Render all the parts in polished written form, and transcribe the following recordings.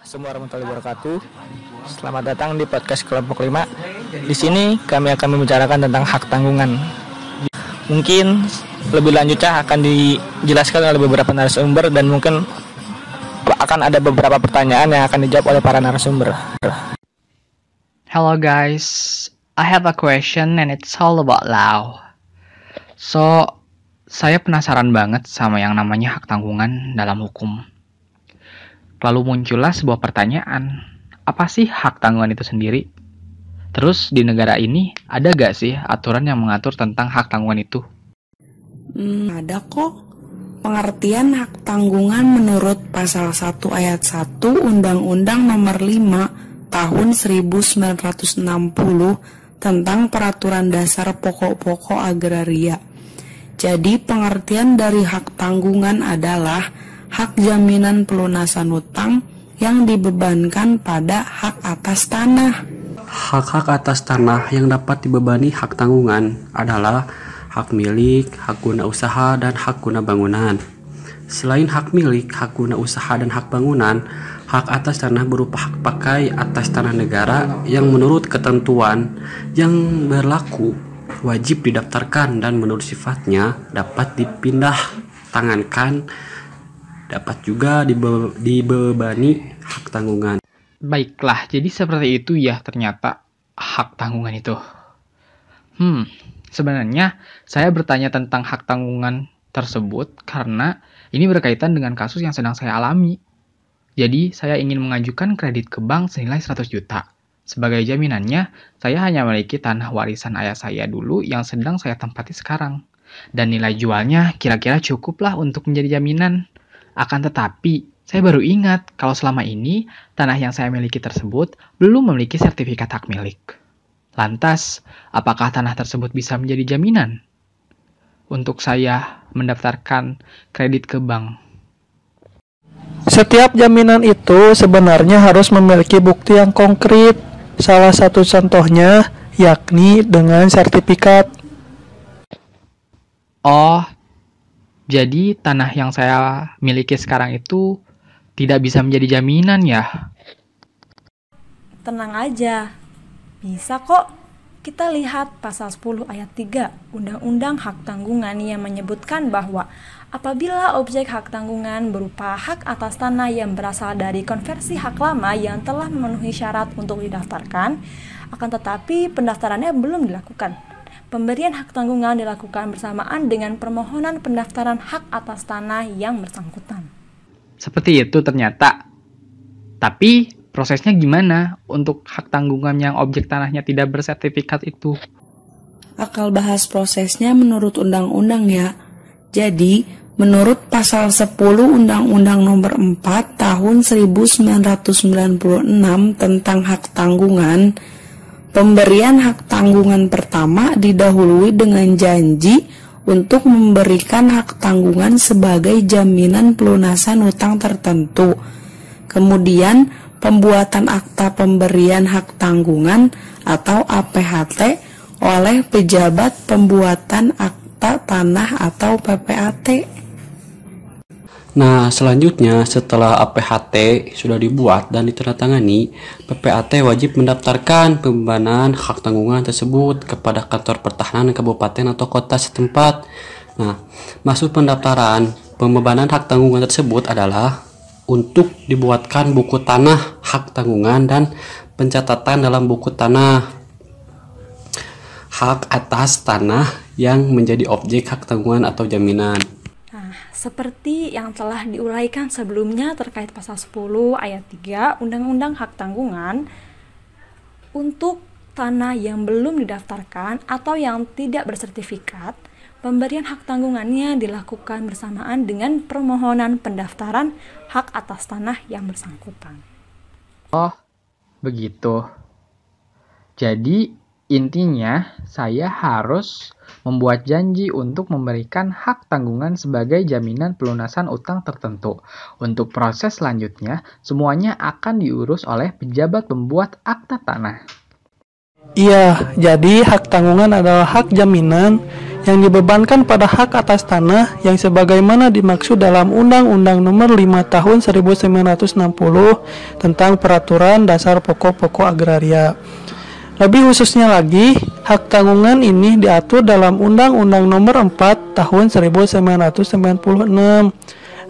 Assalamualaikum warahmatullahi wabarakatuh. Selamat datang di podcast kelompok 5. Di sini kami akan membicarakan tentang hak tanggungan. Mungkin lebih lanjutnya akan dijelaskan oleh beberapa narasumber dan mungkin akan ada beberapa pertanyaan yang akan dijawab oleh para narasumber. Hello guys, I have a question and it's all about law. So, saya penasaran banget sama yang namanya hak tanggungan dalam hukum. Lalu muncullah sebuah pertanyaan, apa sih hak tanggungan itu sendiri? Terus di negara ini ada gak sih aturan yang mengatur tentang hak tanggungan itu? Ada kok. Pengertian hak tanggungan menurut pasal 1 ayat 1 Undang-Undang Nomor 5 Tahun 1960 tentang Peraturan Dasar Pokok-pokok Agraria. Jadi pengertian dari hak tanggungan adalah hak jaminan pelunasan hutang yang dibebankan pada hak atas tanah. Hak-hak atas tanah yang dapat dibebani hak tanggungan adalah hak milik, hak guna usaha, dan hak guna bangunan. Selain hak milik, hak guna usaha, dan hak bangunan, hak atas tanah berupa hak pakai atas tanah negara yang menurut ketentuan yang berlaku wajib didaftarkan dan menurut sifatnya dapat dipindah tangankan, dapat juga dibebani hak tanggungan. Baiklah, jadi seperti itu ya ternyata hak tanggungan itu. Sebenarnya saya bertanya tentang hak tanggungan tersebut karena ini berkaitan dengan kasus yang sedang saya alami. Jadi saya ingin mengajukan kredit ke bank senilai 100 juta. Sebagai jaminannya, saya hanya memiliki tanah warisan ayah saya dulu yang sedang saya tempati sekarang. Dan nilai jualnya kira-kira cukuplah untuk menjadi jaminan. Akan tetapi, saya baru ingat kalau selama ini tanah yang saya miliki tersebut belum memiliki sertifikat hak milik. Lantas, apakah tanah tersebut bisa menjadi jaminan untuk saya mendaftarkan kredit ke bank? Setiap jaminan itu sebenarnya harus memiliki bukti yang konkret. Salah satu contohnya yakni dengan sertifikat. Oh, jadi tanah yang saya miliki sekarang itu tidak bisa menjadi jaminan ya? Tenang aja, bisa kok. Kita lihat pasal 10 ayat 3 Undang-Undang Hak Tanggungan yang menyebutkan bahwa apabila objek hak tanggungan berupa hak atas tanah yang berasal dari konversi hak lama yang telah memenuhi syarat untuk didaftarkan, akan tetapi pendaftarannya belum dilakukan. Pemberian hak tanggungan dilakukan bersamaan dengan permohonan pendaftaran hak atas tanah yang bersangkutan. Seperti itu ternyata. Tapi prosesnya gimana untuk hak tanggungan yang objek tanahnya tidak bersertifikat itu? Akal bahas prosesnya menurut undang-undang ya. Jadi, menurut pasal 10 Undang-Undang Nomor 4 Tahun 1996 tentang hak tanggungan, pemberian hak tanggungan pertama didahului dengan janji untuk memberikan hak tanggungan sebagai jaminan pelunasan hutang tertentu. Kemudian, pembuatan akta pemberian hak tanggungan atau APHT oleh pejabat pembuatan akta tanah atau PPAT. Nah, selanjutnya setelah APHT sudah dibuat dan ditandatangani, PPAT wajib mendaftarkan pembebanan hak tanggungan tersebut kepada kantor pertahanan kabupaten atau kota setempat. Nah, maksud pendaftaran pembebanan hak tanggungan tersebut adalah untuk dibuatkan buku tanah hak tanggungan dan pencatatan dalam buku tanah hak atas tanah yang menjadi objek hak tanggungan atau jaminan. Seperti yang telah diuraikan sebelumnya terkait pasal 10 ayat 3 Undang-Undang Hak Tanggungan, untuk tanah yang belum didaftarkan atau yang tidak bersertifikat, pemberian hak tanggungannya dilakukan bersamaan dengan permohonan pendaftaran hak atas tanah yang bersangkutan. Oh, begitu. Jadi, intinya saya harus membuat janji untuk memberikan hak tanggungan sebagai jaminan pelunasan utang tertentu. Untuk proses selanjutnya, semuanya akan diurus oleh pejabat pembuat akta tanah. Iya, jadi hak tanggungan adalah hak jaminan yang dibebankan pada hak atas tanah yang sebagaimana dimaksud dalam Undang-Undang Nomor 5 Tahun 1960 tentang Peraturan Dasar Pokok-pokok Agraria. Lebih khususnya lagi, hak tanggungan ini diatur dalam Undang-Undang Nomor 4 Tahun 1996.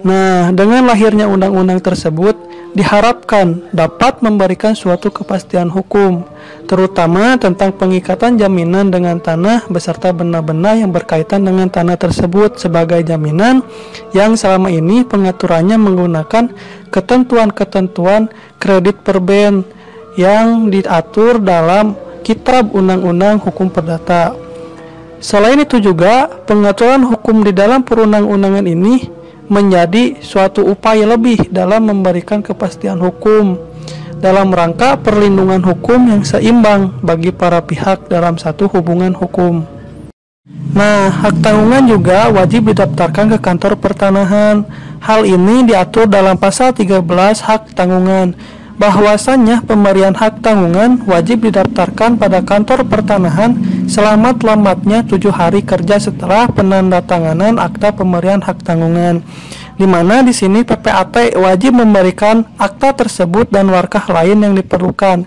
Nah, dengan lahirnya undang-undang tersebut diharapkan dapat memberikan suatu kepastian hukum, terutama tentang pengikatan jaminan dengan tanah beserta benda-benda yang berkaitan dengan tanah tersebut sebagai jaminan yang selama ini pengaturannya menggunakan ketentuan-ketentuan kredit perben yang diatur dalam Kitab Undang-Undang Hukum Perdata. Selain itu juga, pengaturan hukum di dalam perundang-undangan ini menjadi suatu upaya lebih dalam memberikan kepastian hukum dalam rangka perlindungan hukum yang seimbang bagi para pihak dalam satu hubungan hukum. Nah, hak tanggungan juga wajib didaftarkan ke kantor pertanahan. Hal ini diatur dalam pasal 13 hak tanggungan, bahwasannya pemberian hak tanggungan wajib didaftarkan pada kantor pertanahan selamat-lambatnya 7 hari kerja setelah penandatanganan akta pemberian hak tanggungan, di mana di sini PPAT wajib memberikan akta tersebut dan warkah lain yang diperlukan.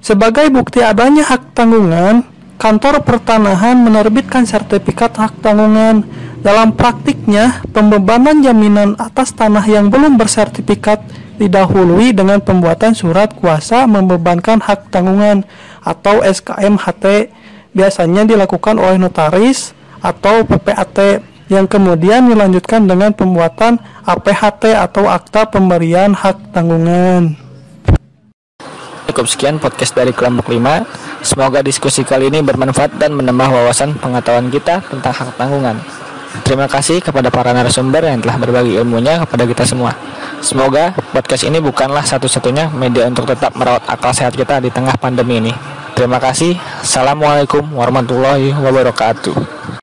Sebagai bukti adanya hak tanggungan, kantor pertanahan menerbitkan sertifikat hak tanggungan. Dalam praktiknya, pembebanan jaminan atas tanah yang belum bersertifikat didahului dengan pembuatan surat kuasa membebankan hak tanggungan atau SKMHT, biasanya dilakukan oleh notaris atau PPAT, yang kemudian dilanjutkan dengan pembuatan APHT atau akta pemberian hak tanggungan. Cukup sekian podcast dari kelompok 5. Semoga diskusi kali ini bermanfaat dan menambah wawasan pengetahuan kita tentang hak tanggungan. Terima kasih kepada para narasumber yang telah berbagi ilmunya kepada kita semua. Semoga podcast ini bukanlah satu-satunya media untuk tetap merawat akal sehat kita di tengah pandemi ini. Terima kasih. Assalamualaikum warahmatullahi wabarakatuh.